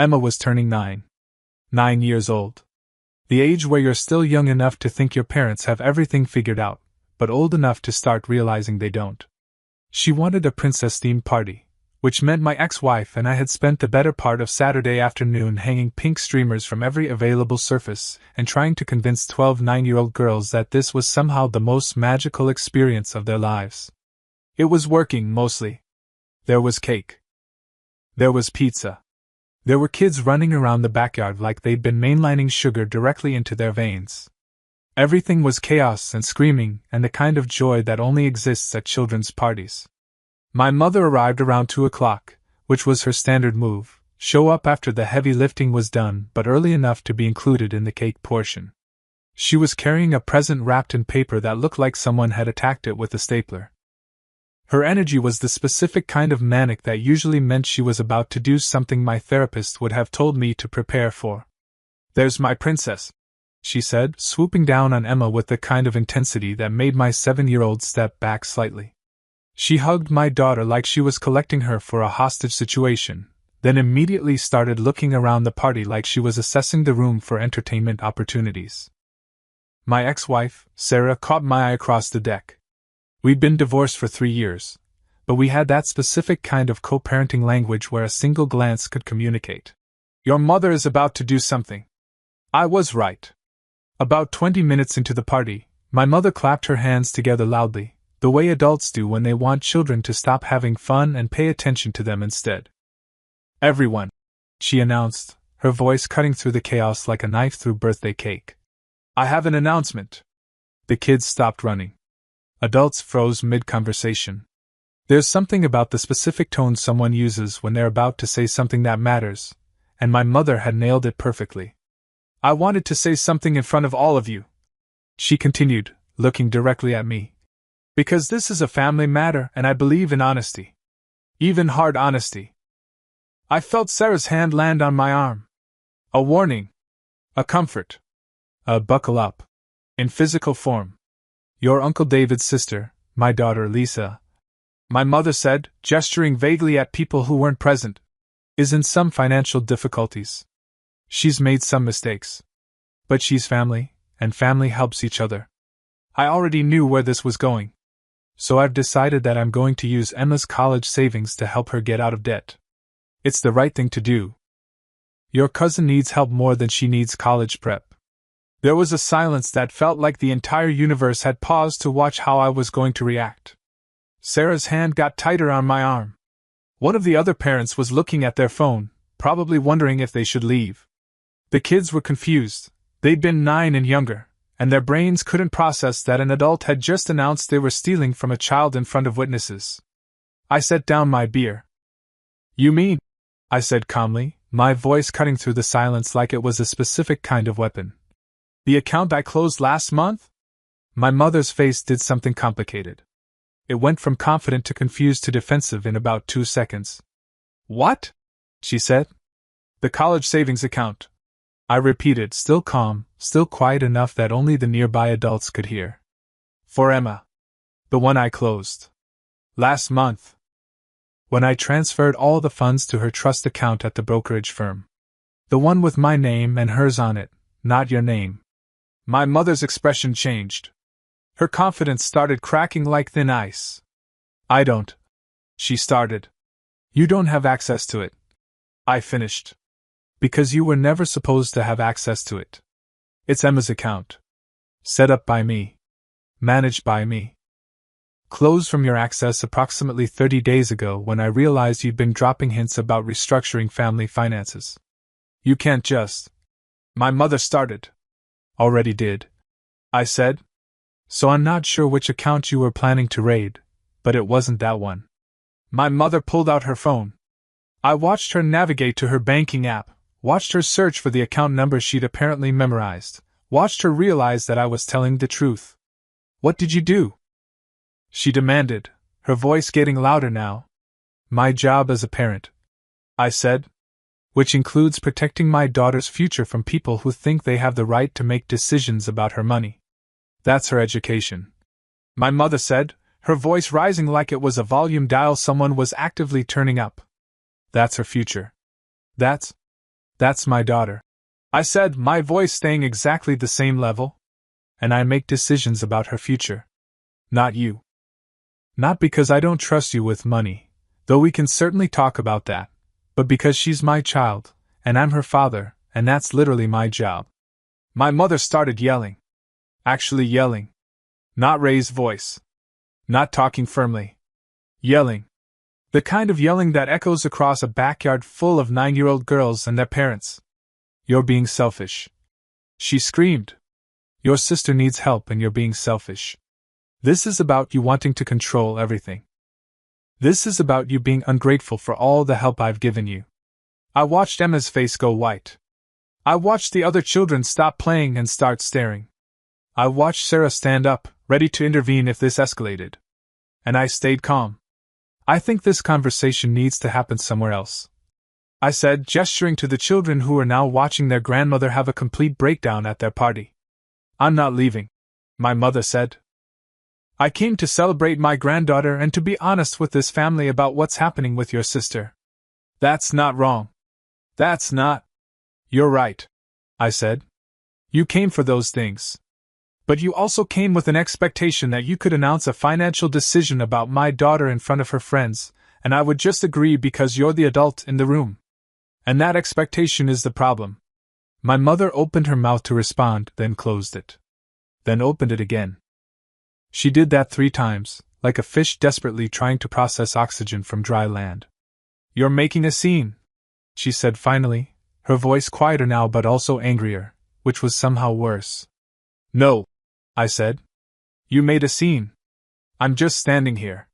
Emma was turning 9. 9 years old. The age where you're still young enough to think your parents have everything figured out, but old enough to start realizing they don't. She wanted a princess-themed party, which meant my ex-wife and I had spent the better part of Saturday afternoon hanging pink streamers from every available surface and trying to convince 12 9-year-old girls that this was somehow the most magical experience of their lives. It was working, mostly. There was cake. There was pizza. There were kids running around the backyard like they'd been mainlining sugar directly into their veins. Everything was chaos and screaming and the kind of joy that only exists at children's parties. My mother arrived around 2 o'clock, which was her standard move, show up after the heavy lifting was done but early enough to be included in the cake portion. She was carrying a present wrapped in paper that looked like someone had attacked it with a stapler. Her energy was the specific kind of manic that usually meant she was about to do something my therapist would have told me to prepare for. "There's my princess," she said, swooping down on Emma with the kind of intensity that made my 7-year-old step back slightly. She hugged my daughter like she was collecting her for a hostage situation, then immediately started looking around the party like she was assessing the room for entertainment opportunities. My ex-wife, Sarah, caught my eye across the deck. We'd been divorced for 3 years, but we had that specific kind of co-parenting language where a single glance could communicate. "Your mother is about to do something." I was right. About 20 minutes into the party, my mother clapped her hands together loudly, the way adults do when they want children to stop having fun and pay attention to them instead. "Everyone," she announced, her voice cutting through the chaos like a knife through birthday cake. "I have an announcement." The kids stopped running. Adults froze mid-conversation. There's something about the specific tone someone uses when they're about to say something that matters, and my mother had nailed it perfectly. "I wanted to say something in front of all of you," she continued, looking directly at me. "Because this is a family matter and I believe in honesty. Even hard honesty." I felt Sarah's hand land on my arm. A warning. A comfort. A buckle up. In physical form. "Your Uncle David's sister, my daughter Lisa," my mother said, gesturing vaguely at people who weren't present, "is in some financial difficulties. She's made some mistakes. But she's family, and family helps each other." I already knew where this was going. So I've decided that I'm going to use Emma's college savings to help her get out of debt. It's the right thing to do. Your cousin needs help more than she needs college prep. There was a silence that felt like the entire universe had paused to watch how I was going to react. Sarah's hand got tighter on my arm. One of the other parents was looking at their phone, probably wondering if they should leave. The kids were confused. They'd been 9 and younger, and their brains couldn't process that an adult had just announced they were stealing from a child in front of witnesses. I set down my beer. "You mean?" I said calmly, my voice cutting through the silence like it was a specific kind of weapon. "The account I closed last month?" My mother's face did something complicated. It went from confident to confused to defensive in about 2 seconds. "What?" she said. "The college savings account," I repeated, still calm, still quiet enough that only the nearby adults could hear. "For Emma. The one I closed. Last month. When I transferred all the funds to her trust account at the brokerage firm. The one with my name and hers on it, not your name." My mother's expression changed. Her confidence started cracking like thin ice. "I don't," she started. "You don't have access to it," I finished. "Because you were never supposed to have access to it. It's Emma's account. Set up by me. Managed by me. Closed from your access approximately 30 days ago when I realized you'd been dropping hints about restructuring family finances. You can't just..." My mother started. "Already did," I said. "So I'm not sure which account you were planning to raid, but it wasn't that one." My mother pulled out her phone. I watched her navigate to her banking app, watched her search for the account number she'd apparently memorized, watched her realize that I was telling the truth. "What did you do?" she demanded, her voice getting louder now. "My job as a parent," I said. "Which includes protecting my daughter's future from people who think they have the right to make decisions about her money. That's her education," my mother said, her voice rising like it was a volume dial someone was actively turning up. "That's her future. That's..." That's my daughter, I said, my voice staying exactly the same level. And I make decisions about her future. Not you. Not because I don't trust you with money, though we can certainly talk about that, but because she's my child, and I'm her father, and that's literally my job. My mother started yelling. Actually yelling. Not raised voice. Not talking firmly. Yelling. The kind of yelling that echoes across a backyard full of 9-year-old girls and their parents. You're being selfish. She screamed. Your sister needs help and you're being selfish. This is about you wanting to control everything. This is about you being ungrateful for all the help I've given you. I watched Emma's face go white. I watched the other children stop playing and start staring. I watched Sarah stand up, ready to intervene if this escalated. And I stayed calm. I think this conversation needs to happen somewhere else, I said, gesturing to the children who were now watching their grandmother have a complete breakdown at their party. I'm not leaving, my mother said. I came to celebrate my granddaughter and to be honest with this family about what's happening with your sister. That's not wrong. That's not. You're right, I said. You came for those things. But you also came with an expectation that you could announce a financial decision about my daughter in front of her friends, and I would just agree because you're the adult in the room. And that expectation is the problem. My mother opened her mouth to respond, then closed it. Then opened it again. She did that 3 times, like a fish desperately trying to process oxygen from dry land. You're making a scene, she said finally, her voice quieter now but also angrier, which was somehow worse. No, I said. You made a scene. I'm just standing here.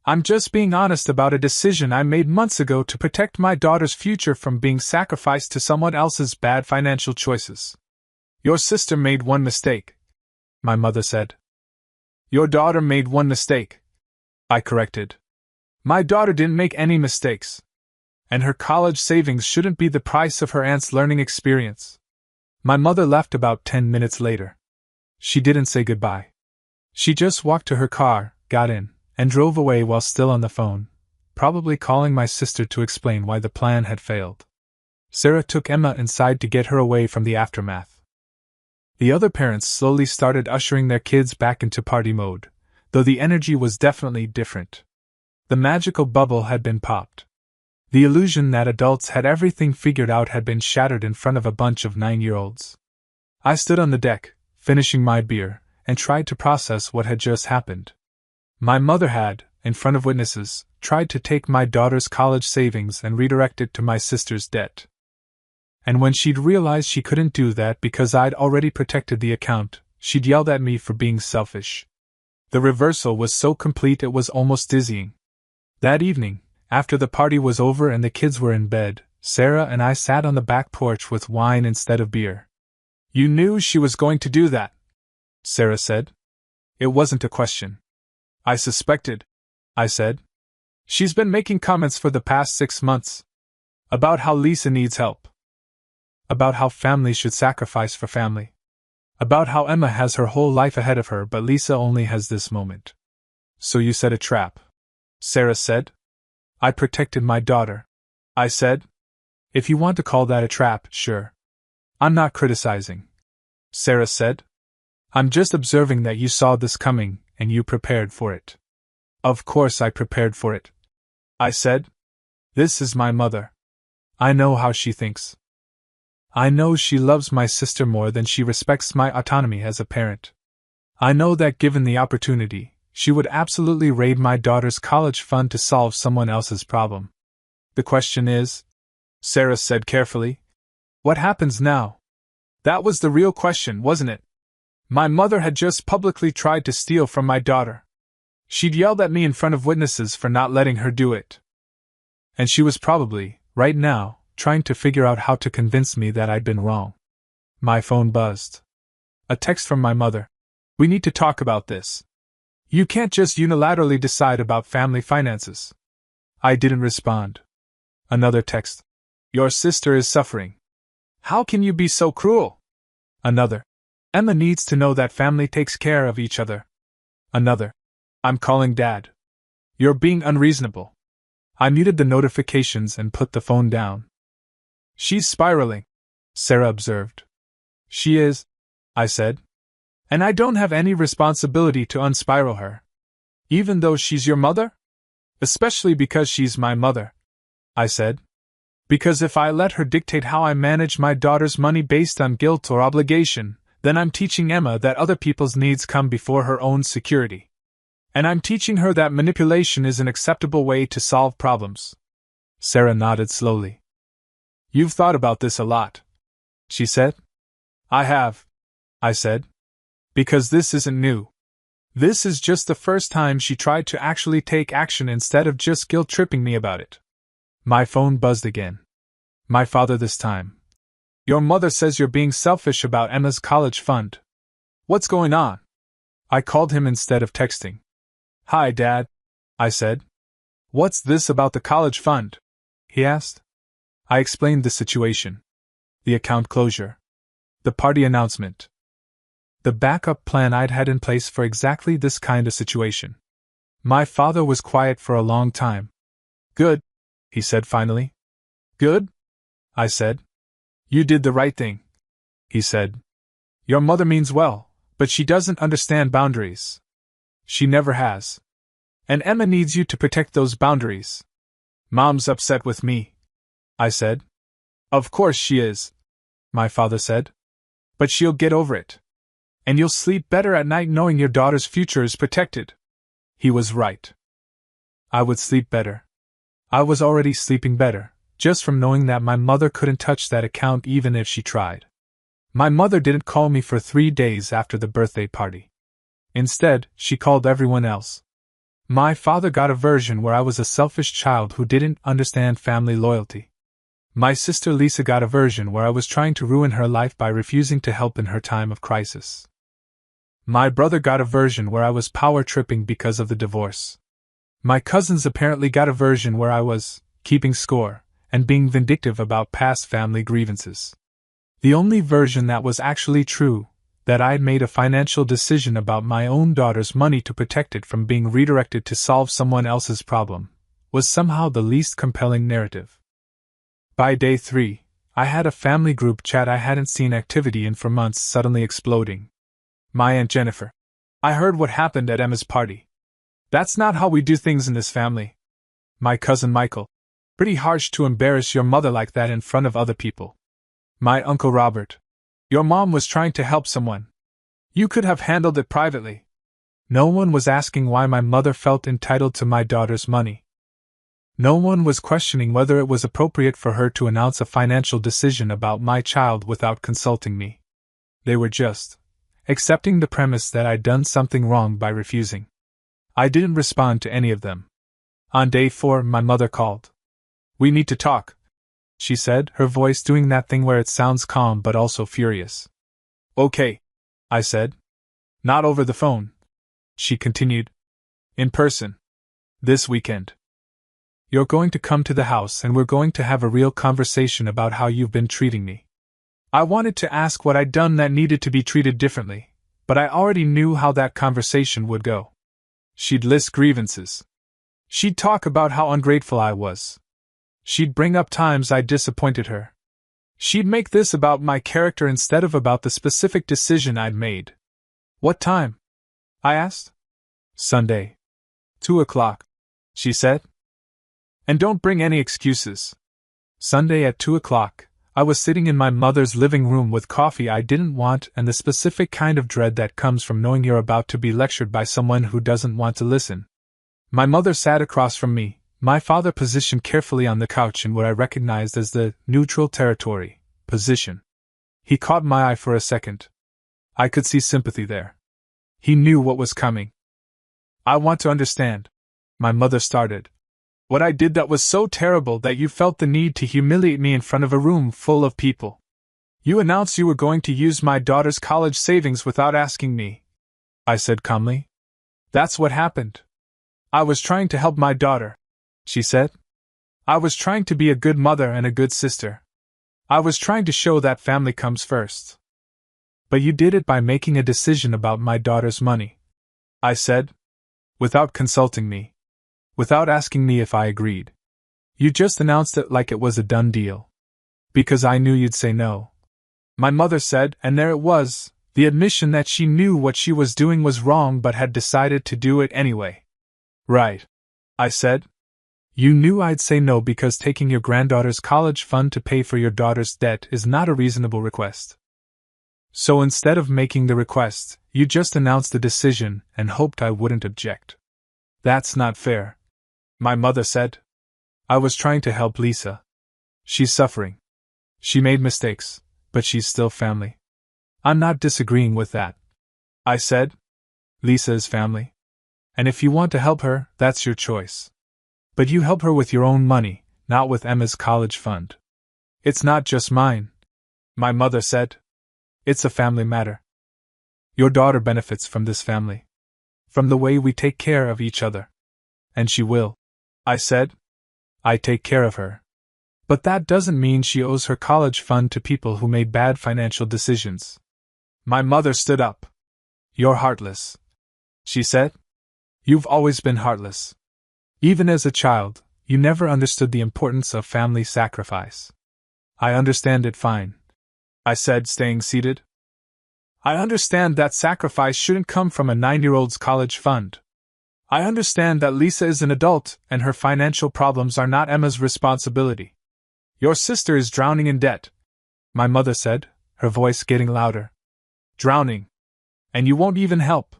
I'm just being honest about a decision I made months ago to protect my daughter's future from being sacrificed to someone else's bad financial choices. Your sister made one mistake, my mother said. Your daughter made one mistake, I corrected. My daughter didn't make any mistakes. And her college savings shouldn't be the price of her aunt's learning experience. My mother left about 10 minutes later. She didn't say goodbye. She just walked to her car, got in, and drove away while still on the phone, probably calling my sister to explain why the plan had failed. Sarah took Emma inside to get her away from the aftermath. The other parents slowly started ushering their kids back into party mode, though the energy was definitely different. The magical bubble had been popped. The illusion that adults had everything figured out had been shattered in front of a bunch of 9-year-olds. I stood on the deck, finishing my beer, and tried to process what had just happened. My mother had, in front of witnesses, tried to take my daughter's college savings and redirect it to my sister's debt. And when she'd realized she couldn't do that because I'd already protected the account, she'd yelled at me for being selfish. The reversal was so complete it was almost dizzying. That evening, after the party was over and the kids were in bed, Sarah and I sat on the back porch with wine instead of beer. You knew she was going to do that, Sarah said. It wasn't a question. I suspected, I said. She's been making comments for the past 6 months. About how Lisa needs help. About how family should sacrifice for family. About how Emma has her whole life ahead of her but Lisa only has this moment. So you set a trap, Sarah said. I protected my daughter, I said. If you want to call that a trap, sure. I'm not criticizing, Sarah said. I'm just observing that you saw this coming and you prepared for it. Of course I prepared for it, I said. This is my mother. I know how she thinks. I know she loves my sister more than she respects my autonomy as a parent. I know that given the opportunity, she would absolutely raid my daughter's college fund to solve someone else's problem. The question is, Sarah said carefully, what happens now? That was the real question, wasn't it? My mother had just publicly tried to steal from my daughter. She'd yelled at me in front of witnesses for not letting her do it. And she was probably, right now, trying to figure out how to convince me that I'd been wrong. My phone buzzed. A text from my mother. We need to talk about this. You can't just unilaterally decide about family finances. I didn't respond. Another text. Your sister is suffering. How can you be so cruel? Another. Emma needs to know that family takes care of each other. Another. I'm calling Dad. You're being unreasonable. I muted the notifications and put the phone down. She's spiraling, Sarah observed. She is, I said. And I don't have any responsibility to unspiral her. Even though she's your mother? Especially because she's my mother, I said. Because if I let her dictate how I manage my daughter's money based on guilt or obligation, then I'm teaching Emma that other people's needs come before her own security. And I'm teaching her that manipulation is an acceptable way to solve problems. Sarah nodded slowly. You've thought about this a lot, she said. I have, I said. Because this isn't new. This is just the first time she tried to actually take action instead of just guilt-tripping me about it. My phone buzzed again. My father this time. Your mother says you're being selfish about Emma's college fund. What's going on? I called him instead of texting. Hi, Dad, I said. What's this about the college fund? He asked. I explained the situation. The account closure. The party announcement. The backup plan I'd had in place for exactly this kind of situation. My father was quiet for a long time. Good, he said finally. Good? I said. You did the right thing, he said. Your mother means well, but she doesn't understand boundaries. She never has. And Emma needs you to protect those boundaries. Mom's upset with me, I said. Of course she is, my father said. But she'll get over it. And you'll sleep better at night knowing your daughter's future is protected. He was right. I would sleep better. I was already sleeping better, just from knowing that my mother couldn't touch that account even if she tried. My mother didn't call me for 3 days after the birthday party. Instead, she called everyone else. My father got a version where I was a selfish child who didn't understand family loyalty. My sister Lisa got a version where I was trying to ruin her life by refusing to help in her time of crisis. My brother got a version where I was power-tripping because of the divorce. My cousins apparently got a version where I was keeping score and being vindictive about past family grievances. The only version that was actually true, that I had made a financial decision about my own daughter's money to protect it from being redirected to solve someone else's problem, was somehow the least compelling narrative. By day 3, I had a family group chat I hadn't seen activity in for months suddenly exploding. My Aunt Jennifer. I heard what happened at Emma's party. That's not how we do things in this family. My cousin Michael. Pretty harsh to embarrass your mother like that in front of other people. My Uncle Robert. Your mom was trying to help someone. You could have handled it privately. No one was asking why my mother felt entitled to my daughter's money. No one was questioning whether it was appropriate for her to announce a financial decision about my child without consulting me. They were just accepting the premise that I'd done something wrong by refusing. I didn't respond to any of them. On day 4, my mother called. We need to talk, she said, her voice doing that thing where it sounds calm but also furious. Okay, I said. Not over the phone, she continued. In person. This weekend. You're going to come to the house and we're going to have a real conversation about how you've been treating me. I wanted to ask what I'd done that needed to be treated differently, but I already knew how that conversation would go. She'd list grievances. She'd talk about how ungrateful I was. She'd bring up times I disappointed her. She'd make this about my character instead of about the specific decision I'd made. What time? I asked. Sunday. 2 o'clock, she said. And don't bring any excuses. Sunday at 2 o'clock, I was sitting in my mother's living room with coffee I didn't want and the specific kind of dread that comes from knowing you're about to be lectured by someone who doesn't want to listen. My mother sat across from me, my father positioned carefully on the couch in what I recognized as the neutral territory position. He caught my eye for a second. I could see sympathy there. He knew what was coming. I want to understand, my mother started. What I did that was so terrible that you felt the need to humiliate me in front of a room full of people. You announced you were going to use my daughter's college savings without asking me, I said calmly. That's what happened. I was trying to help my daughter, she said. I was trying to be a good mother and a good sister. I was trying to show that family comes first. But you did it by making a decision about my daughter's money, I said, without consulting me. Without asking me if I agreed. You just announced it like it was a done deal. Because I knew you'd say no. My mother said, and there it was, the admission that she knew what she was doing was wrong but had decided to do it anyway. Right, I said. You knew I'd say no because taking your granddaughter's college fund to pay for your daughter's debt is not a reasonable request. So instead of making the request, you just announced the decision and hoped I wouldn't object. That's not fair, my mother said. I was trying to help Lisa. She's suffering. She made mistakes, but she's still family. I'm not disagreeing with that, I said. Lisa is family. And if you want to help her, that's your choice. But you help her with your own money, not with Emma's college fund. It's not just mine, my mother said. It's a family matter. Your daughter benefits from this family. From the way we take care of each other. And she will, I said. I take care of her. But that doesn't mean she owes her college fund to people who made bad financial decisions. My mother stood up. You're heartless, she said. You've always been heartless. Even as a child, you never understood the importance of family sacrifice. I understand it fine, I said, staying seated. I understand that sacrifice shouldn't come from a 9-year-old's college fund. I understand that Lisa is an adult and her financial problems are not Emma's responsibility. Your sister is drowning in debt, my mother said, her voice getting louder. Drowning. And you won't even help.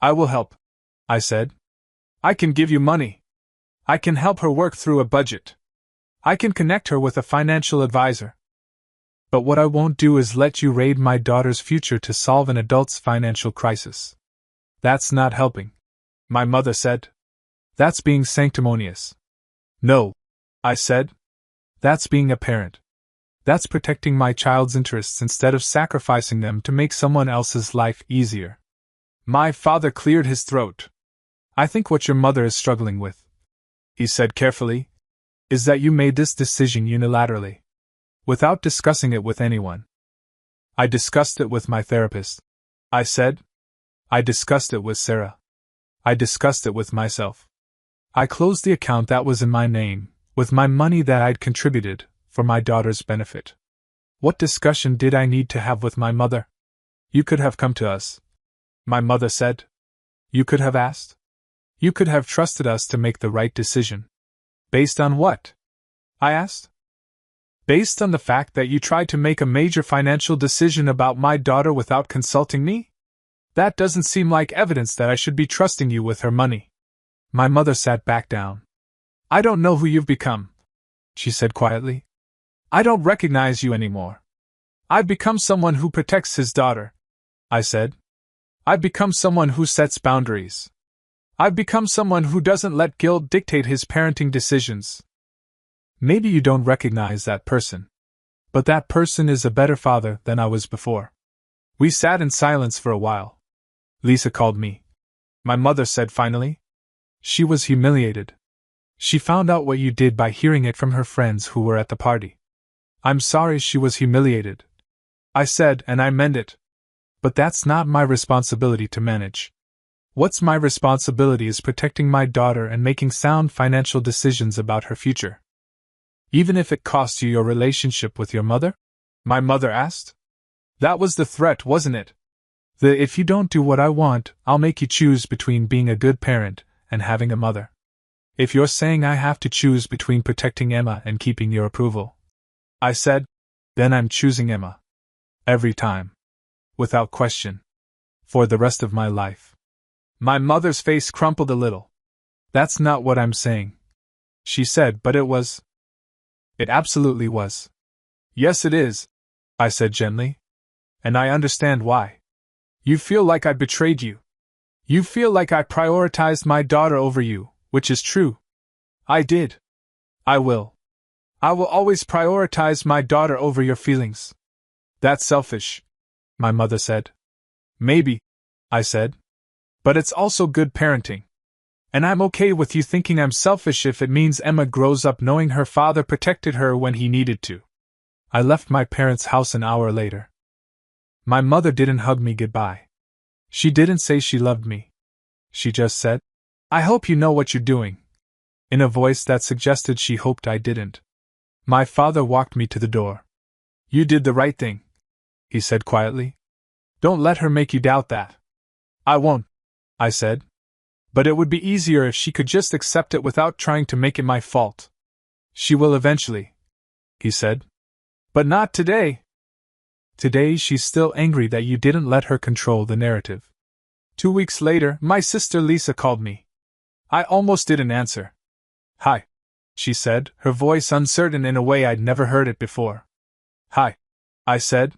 I will help, I said. I can give you money. I can help her work through a budget. I can connect her with a financial advisor. But what I won't do is let you raid my daughter's future to solve an adult's financial crisis. That's not helping, my mother said. That's being sanctimonious. No, I said. That's being a parent. That's protecting my child's interests instead of sacrificing them to make someone else's life easier. My father cleared his throat. I think what your mother is struggling with, he said carefully, is that you made this decision unilaterally, without discussing it with anyone. I discussed it with my therapist, I said. I discussed it with Sarah. I discussed it with myself. I closed the account that was in my name, with my money that I'd contributed, for my daughter's benefit. What discussion did I need to have with my mother? You could have come to us, my mother said. You could have asked. You could have trusted us to make the right decision. Based on what? I asked. Based on the fact that you tried to make a major financial decision about my daughter without consulting me? That doesn't seem like evidence that I should be trusting you with her money. My mother sat back down. I don't know who you've become, she said quietly. I don't recognize you anymore. I've become someone who protects his daughter, I said. I've become someone who sets boundaries. I've become someone who doesn't let guilt dictate his parenting decisions. Maybe you don't recognize that person. But that person is a better father than I was before. We sat in silence for a while. Lisa called me, my mother said finally. She was humiliated. She found out what you did by hearing it from her friends who were at the party. I'm sorry she was humiliated, I said, and I meant it. But that's not my responsibility to manage. What's my responsibility is protecting my daughter and making sound financial decisions about her future. Even if it costs you your relationship with your mother? My mother asked. That was the threat, wasn't it? If you don't do what I want, I'll make you choose between being a good parent and having a mother. If you're saying I have to choose between protecting Emma and keeping your approval, I said, then I'm choosing Emma. Every time. Without question. For the rest of my life. My mother's face crumpled a little. That's not what I'm saying, she said, but it was. It absolutely was. Yes, it is, I said gently. And I understand why. You feel like I betrayed you. You feel like I prioritized my daughter over you, which is true. I did. I will. I will always prioritize my daughter over your feelings. That's selfish, my mother said. Maybe, I said. But it's also good parenting. And I'm okay with you thinking I'm selfish if it means Emma grows up knowing her father protected her when he needed to. I left my parents' house an hour later. My mother didn't hug me goodbye. She didn't say she loved me. She just said, I hope you know what you're doing, in a voice that suggested she hoped I didn't. My father walked me to the door. You did the right thing, he said quietly. Don't let her make you doubt that. I won't, I said. But it would be easier if she could just accept it without trying to make it my fault. She will eventually, he said. But not today. Today she's still angry that you didn't let her control the narrative. 2 weeks later, my sister Lisa called me. I almost didn't answer. Hi, she said, her voice uncertain in a way I'd never heard it before. Hi, I said.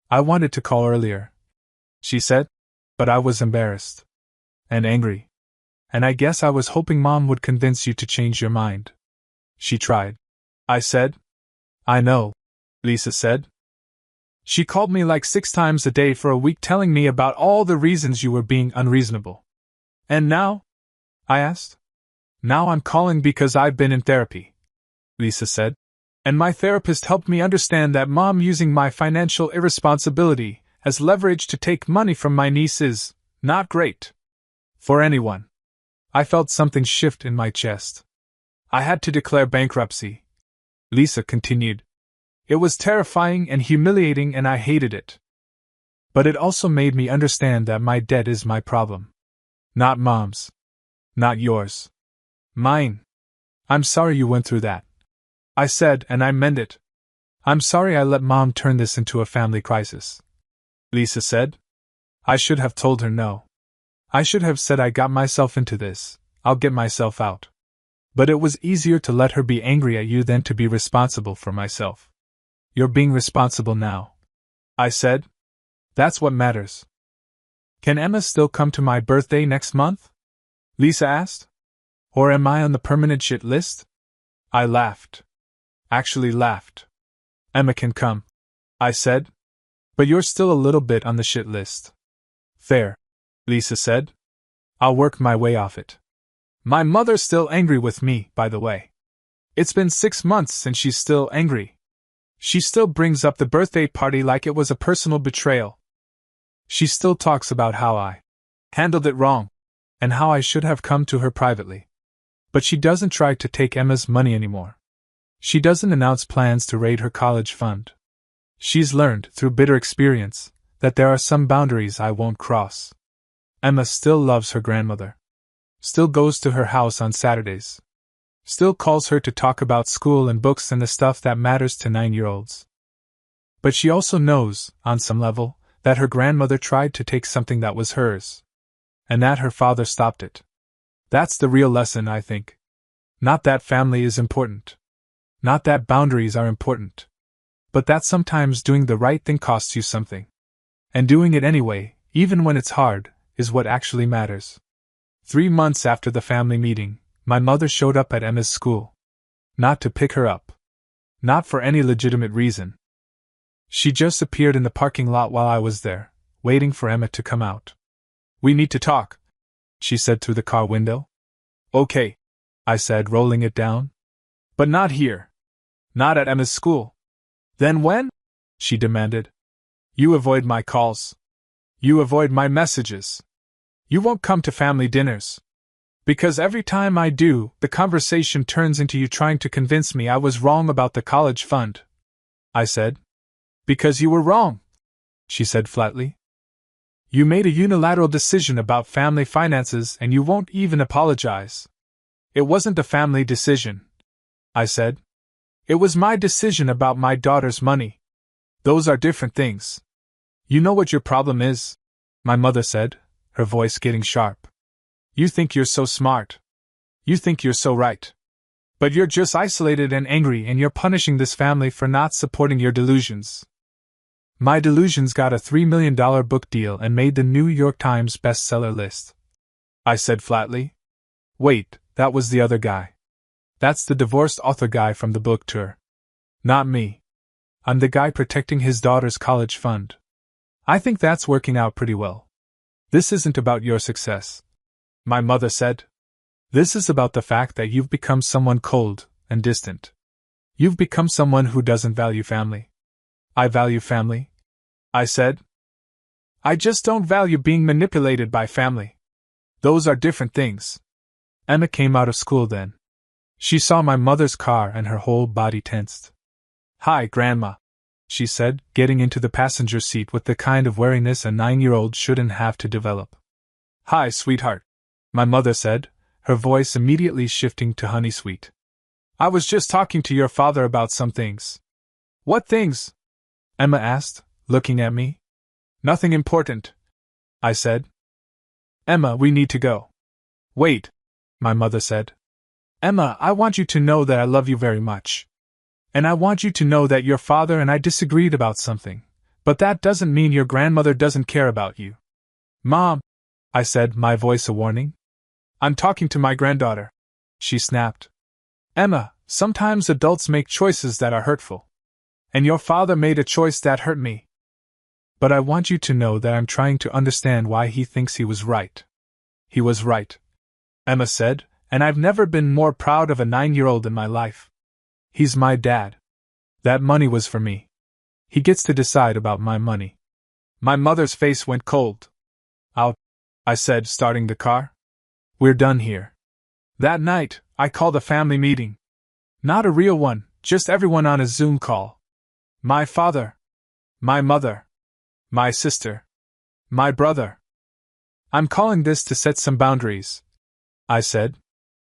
I wanted to call earlier, she said, but I was embarrassed. And angry. And I guess I was hoping Mom would convince you to change your mind. She tried. I said. I know, Lisa said. She called me like 6 times a day for a week telling me about all the reasons you were being unreasonable. And now? I asked. Now I'm calling because I've been in therapy, Lisa said. And my therapist helped me understand that Mom using my financial irresponsibility as leverage to take money from my niece is not great. For anyone. I felt something shift in my chest. I had to declare bankruptcy, Lisa continued. It was terrifying and humiliating and I hated it. But it also made me understand that my debt is my problem. Not Mom's. Not yours. Mine. I'm sorry you went through that, I said, and I meant it. I'm sorry I let Mom turn this into a family crisis, Lisa said. I should have told her no. I should have said I got myself into this, I'll get myself out. But it was easier to let her be angry at you than to be responsible for myself. You're being responsible now, I said. That's what matters. Can Emma still come to my birthday next month? Lisa asked. Or am I on the permanent shit list? I laughed. Actually laughed. Emma can come, I said. But you're still a little bit on the shit list. Fair, Lisa said. I'll work my way off it. My mother's still angry with me, by the way. It's been 6 months and she's still angry. She still brings up the birthday party like it was a personal betrayal. She still talks about how I handled it wrong, and how I should have come to her privately. But she doesn't try to take Emma's money anymore. She doesn't announce plans to raid her college fund. She's learned, through bitter experience, that there are some boundaries I won't cross. Emma still loves her grandmother. Still goes to her house on Saturdays. Still calls her to talk about school and books and the stuff that matters to 9-year-olds. But she also knows, on some level, that her grandmother tried to take something that was hers. And that her father stopped it. That's the real lesson, I think. Not that family is important. Not that boundaries are important. But that sometimes doing the right thing costs you something. And doing it anyway, even when it's hard, is what actually matters. 3 months after the family meeting, my mother showed up at Emma's school. Not to pick her up. Not for any legitimate reason. She just appeared in the parking lot while I was there, waiting for Emma to come out. We need to talk, she said through the car window. Okay, I said, rolling it down. But not here. Not at Emma's school. Then when? She demanded. You avoid my calls. You avoid my messages. You won't come to family dinners. Because every time I do, the conversation turns into you trying to convince me I was wrong about the college fund, I said. Because you were wrong, she said flatly. You made a unilateral decision about family finances and you won't even apologize. It wasn't a family decision, I said. It was my decision about my daughter's money. Those are different things. You know what your problem is, my mother said, her voice getting sharp. You think you're so smart. You think you're so right. But you're just isolated and angry and you're punishing this family for not supporting your delusions. My delusions got a $3 million book deal and made the New York Times bestseller list, I said flatly. Wait, that was the other guy. That's the divorced author guy from the book tour. Not me. I'm the guy protecting his daughter's college fund. I think that's working out pretty well. This isn't about your success, my mother said. This is about the fact that you've become someone cold and distant. You've become someone who doesn't value family. I value family, I said. I just don't value being manipulated by family. Those are different things. Emma came out of school then. She saw my mother's car and her whole body tensed. "Hi, Grandma," she said, getting into the passenger seat with the kind of wariness a 9-year-old shouldn't have to develop. "Hi, sweetheart," my mother said, her voice immediately shifting to honey sweet. "I was just talking to your father about some things." "What things?" Emma asked, looking at me. "Nothing important," I said. "Emma, we need to go." "Wait," my mother said. "Emma, I want you to know that I love you very much. And I want you to know that your father and I disagreed about something, but that doesn't mean your grandmother doesn't care about you." "Mom," I said, my voice a warning. "I'm talking to my granddaughter," she snapped. "Emma, sometimes adults make choices that are hurtful. And your father made a choice that hurt me. But I want you to know that I'm trying to understand why he thinks he was right." "He was right," Emma said, "and I've never been more proud of a 9-year-old in my life. He's my dad. That money was for me. He gets to decide about my money." My mother's face went cold. "Out," I said, starting the car. "We're done here." That night, I called a family meeting. Not a real one, just everyone on a Zoom call. My father. My mother. My sister. My brother. "I'm calling this to set some boundaries," I said.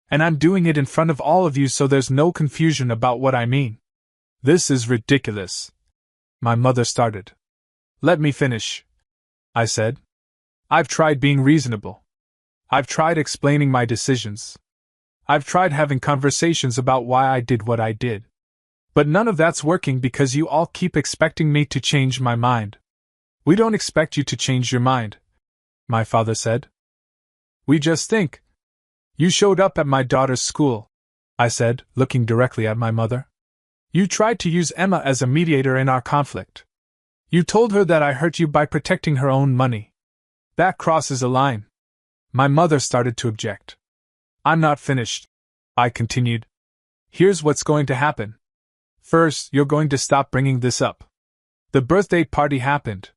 "And I'm doing it in front of all of you so there's no confusion about what I mean." "This is ridiculous," my mother started. "Let me finish," I said. "I've tried being reasonable. I've tried explaining my decisions. I've tried having conversations about why I did what I did. But none of that's working because you all keep expecting me to change my mind." "We don't expect you to change your mind," my father said. "We just think. You showed up at my daughter's school," I said, looking directly at my mother. "You tried to use Emma as a mediator in our conflict. You told her that I hurt you by protecting her own money. That crosses a line." My mother started to object. "I'm not finished," I continued. "Here's what's going to happen. First, you're going to stop bringing this up. The birthday party happened.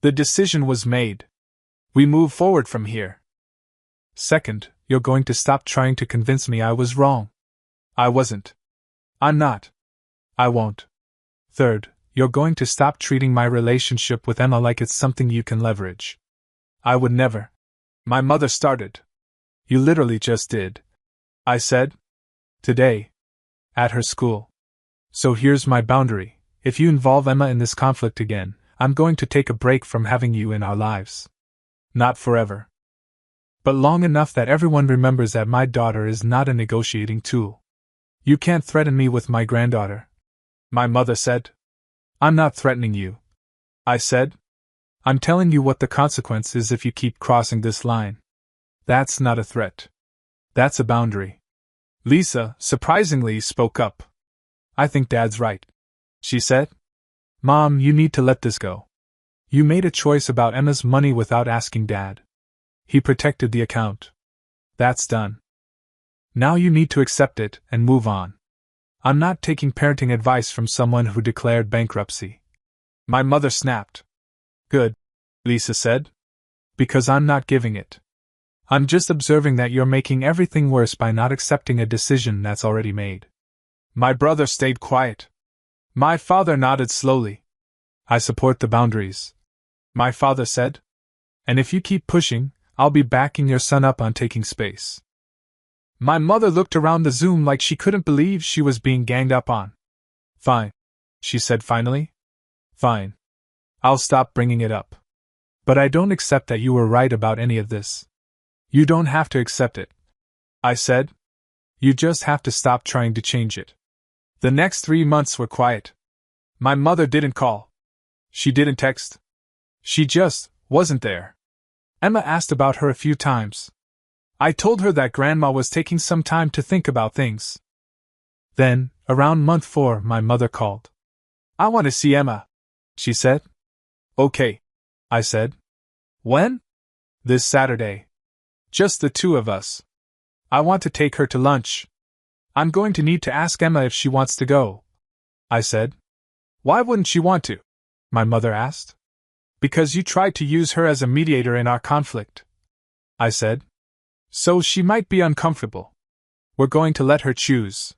The decision was made. We move forward from here. Second, you're going to stop trying to convince me I was wrong. I wasn't. I'm not. I won't. Third, you're going to stop treating my relationship with Emma like it's something you can leverage. I would never." My mother started. "You literally just did," I said. "Today. At her school. So here's my boundary. If you involve Emma in this conflict again, I'm going to take a break from having you in our lives. Not forever. But long enough that everyone remembers that my daughter is not a negotiating tool. You can't threaten me with my granddaughter," my mother said. "I'm not threatening you," I said. "I'm telling you what the consequence is if you keep crossing this line. That's not a threat. That's a boundary." Lisa, surprisingly, spoke up. "I think Dad's right," she said. "Mom, you need to let this go. You made a choice about Emma's money without asking Dad. He protected the account. That's done. Now you need to accept it and move on. I'm not taking parenting advice from someone who declared bankruptcy." My mother snapped. "Good," Lisa said. "Because I'm not giving it. I'm just observing that you're making everything worse by not accepting a decision that's already made." My brother stayed quiet. My father nodded slowly. "I support the boundaries," my father said. "And if you keep pushing, I'll be backing your son up on taking space." My mother looked around the Zoom like she couldn't believe she was being ganged up on. "Fine," she said finally. "Fine. I'll stop bringing it up. But I don't accept that you were right about any of this." "You don't have to accept it," I said. "You just have to stop trying to change it." The next 3 months were quiet. My mother didn't call. She didn't text. She just wasn't there. Emma asked about her a few times. I told her that Grandma was taking some time to think about things. Then, around month 4, my mother called. "I want to see Emma," she said. "Okay," I said. "When?" "This Saturday. Just the two of us. I want to take her to lunch." "I'm going to need to ask Emma if she wants to go," I said. "Why wouldn't she want to?" my mother asked. "Because you tried to use her as a mediator in our conflict," I said. "So she might be uncomfortable." We're going to let her choose.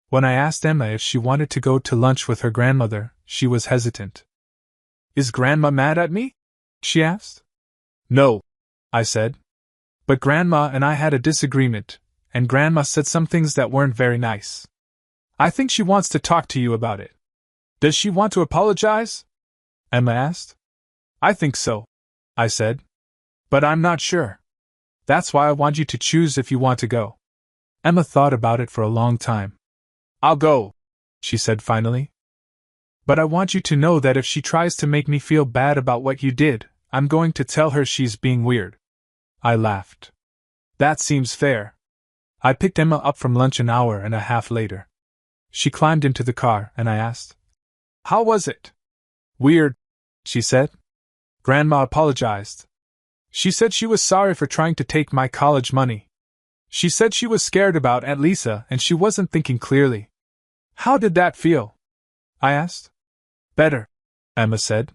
When I asked Emma if she wanted to go to lunch with her grandmother, she was hesitant. Is Grandma mad at me? She asked. No, I said. But Grandma and I had a disagreement, and Grandma said some things that weren't very nice. I think she wants to talk to you about it. Does she want to apologize? Emma asked. I think so, I said. But I'm not sure. That's why I want you to choose if you want to go. Emma thought about it for a long time. I'll go, she said finally. But I want you to know that if she tries to make me feel bad about what you did, I'm going to tell her she's being weird. I laughed. That seems fair. I picked Emma up from lunch an hour and a half later. She climbed into the car and I asked, How was it? Weird, she said. Grandma apologized. She said she was sorry for trying to take my college money. She said she was scared about Aunt Lisa and she wasn't thinking clearly. How did that feel? I asked. Better, Emma said.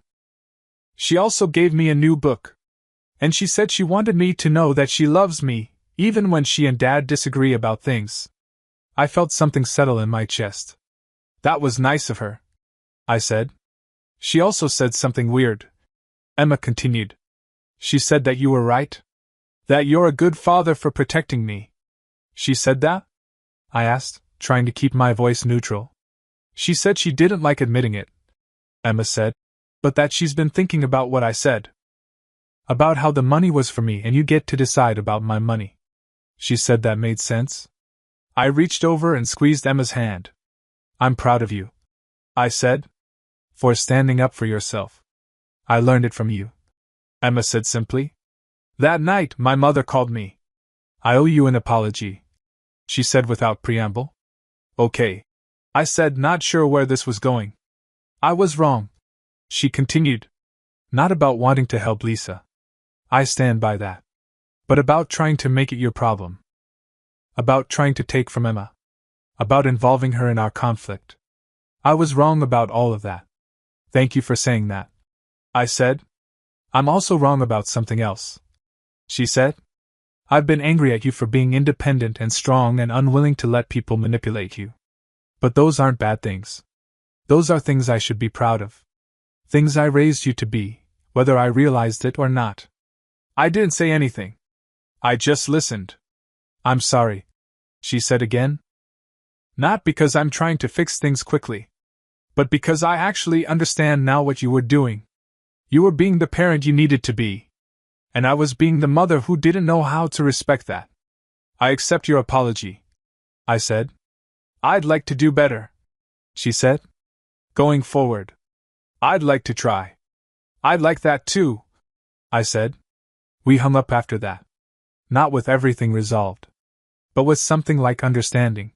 She also gave me a new book. And she said she wanted me to know that she loves me, even when she and Dad disagree about things. I felt something settle in my chest. That was nice of her, I said. She also said something weird. Emma continued. She said that you were right. That you're a good father for protecting me. She said that? I asked, trying to keep my voice neutral. She said she didn't like admitting it, Emma said, but that she's been thinking about what I said. About how the money was for me and you get to decide about my money. She said that made sense. I reached over and squeezed Emma's hand. I'm proud of you, I said, for standing up for yourself. I learned it from you, Emma said simply. That night, my mother called me. I owe you an apology, she said without preamble. Okay, I said, not sure where this was going. I was wrong, she continued. Not about wanting to help Lisa. I stand by that. But about trying to make it your problem. About trying to take from Emma. About involving her in our conflict. I was wrong about all of that. Thank you for saying that, I said. I'm also wrong about something else, she said. I've been angry at you for being independent and strong and unwilling to let people manipulate you. But those aren't bad things. Those are things I should be proud of. Things I raised you to be, whether I realized it or not. I didn't say anything. I just listened. I'm sorry, she said again. Not because I'm trying to fix things quickly, but because I actually understand now what you were doing. You were being the parent you needed to be. And I was being the mother who didn't know how to respect that. I accept your apology, I said. I'd like to do better, she said. Going forward. I'd like to try. I'd like that too, I said. We hung up after that. Not with everything resolved, but with something like understanding.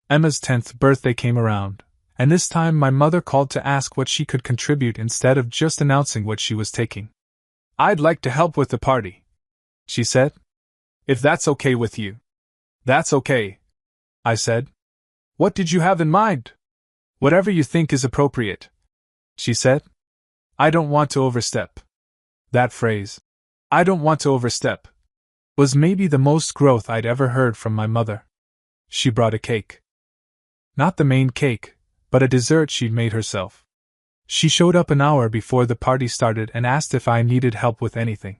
Emma's 10th birthday came around, and this time my mother called to ask what she could contribute instead of just announcing what she was taking. I'd like to help with the party, she said. If that's okay with you. That's okay, I said. What did you have in mind? Whatever you think is appropriate, she said. I don't want to overstep. That phrase, I don't want to overstep, was maybe the most growth I'd ever heard from my mother. She brought a cake. Not the main cake, but a dessert she'd made herself. She showed up an hour before the party started and asked if I needed help with anything.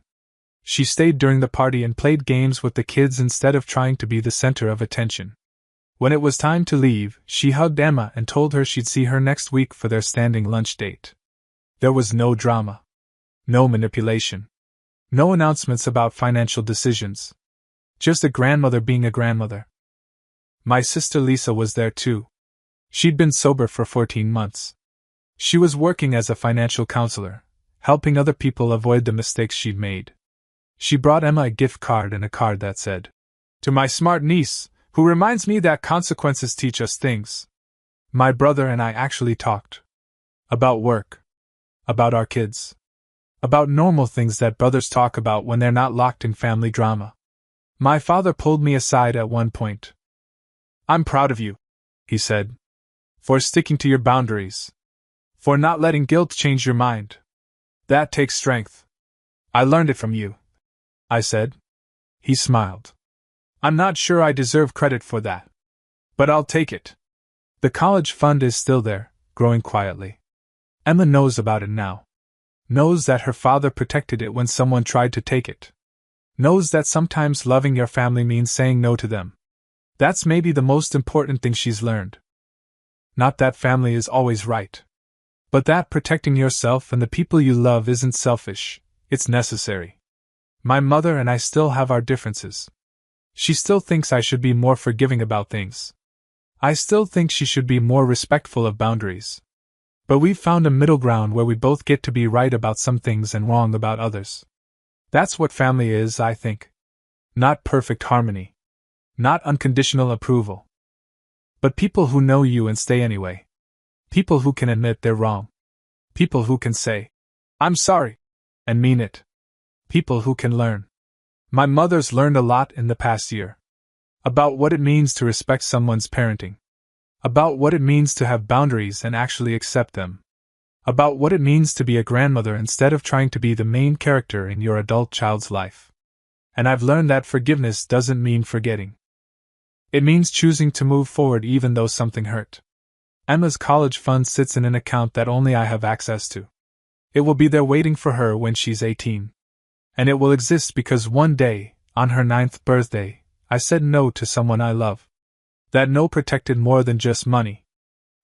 She stayed during the party and played games with the kids instead of trying to be the center of attention. When it was time to leave, she hugged Emma and told her she'd see her next week for their standing lunch date. There was no drama. No manipulation. No announcements about financial decisions. Just a grandmother being a grandmother. My sister Lisa was there too. She'd been sober for 14 months. She was working as a financial counselor, helping other people avoid the mistakes she'd made. She brought Emma a gift card and a card that said, "To my smart niece, who reminds me that consequences teach us things." My brother and I actually talked. About work. About our kids. About normal things that brothers talk about when they're not locked in family drama. My father pulled me aside at one point. "I'm proud of you," he said. "For sticking to your boundaries. For not letting guilt change your mind. That takes strength. I learned it from you," I said. He smiled. I'm not sure I deserve credit for that. But I'll take it. The college fund is still there, growing quietly. Emma knows about it now. Knows that her father protected it when someone tried to take it. Knows that sometimes loving your family means saying no to them. That's maybe the most important thing she's learned. Not that family is always right. But that protecting yourself and the people you love isn't selfish, it's necessary. My mother and I still have our differences. She still thinks I should be more forgiving about things. I still think she should be more respectful of boundaries. But we've found a middle ground where we both get to be right about some things and wrong about others. That's what family is, I think. Not perfect harmony. Not unconditional approval. But people who know you and stay anyway. People who can admit they're wrong. People who can say, "I'm sorry," and mean it. People who can learn. My mother's learned a lot in the past year. About what it means to respect someone's parenting. About what it means to have boundaries and actually accept them. About what it means to be a grandmother instead of trying to be the main character in your adult child's life. And I've learned that forgiveness doesn't mean forgetting. It means choosing to move forward even though something hurt. Emma's college fund sits in an account that only I have access to. It will be there waiting for her when she's 18. And it will exist because one day, on her 9th birthday, I said no to someone I love. That no protected more than just money.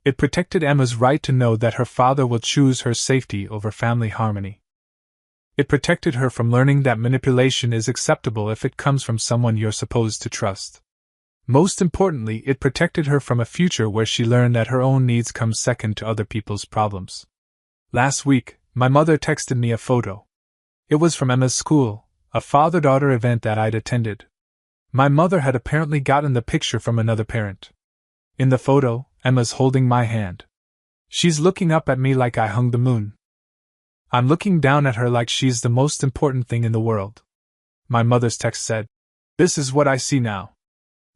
It protected Emma's right to know that her father will choose her safety over family harmony. It protected her from learning that manipulation is acceptable if it comes from someone you're supposed to trust. Most importantly, it protected her from a future where she learned that her own needs come second to other people's problems. Last week, my mother texted me a photo. It was from Emma's school, a father-daughter event that I'd attended. My mother had apparently gotten the picture from another parent. In the photo, Emma's holding my hand. She's looking up at me like I hung the moon. I'm looking down at her like she's the most important thing in the world. My mother's text said, "This is what I see now.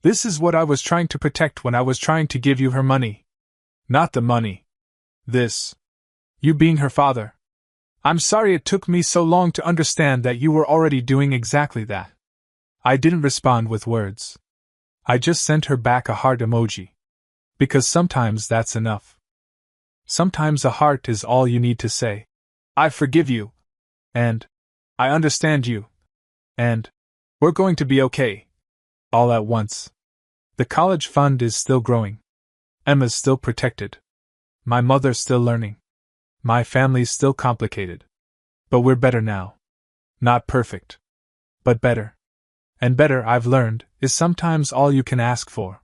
This is what I was trying to protect when I was trying to give you her money. Not the money. This. You being her father. I'm sorry it took me so long to understand that you were already doing exactly that." I didn't respond with words. I just sent her back a heart emoji. Because sometimes that's enough. Sometimes a heart is all you need to say, "I forgive you," and "I understand you," and "We're going to be okay," all at once. The college fund is still growing. Emma's still protected. My mother's still learning. My family's still complicated. But we're better now. Not perfect. But better. And better, I've learned, is sometimes all you can ask for.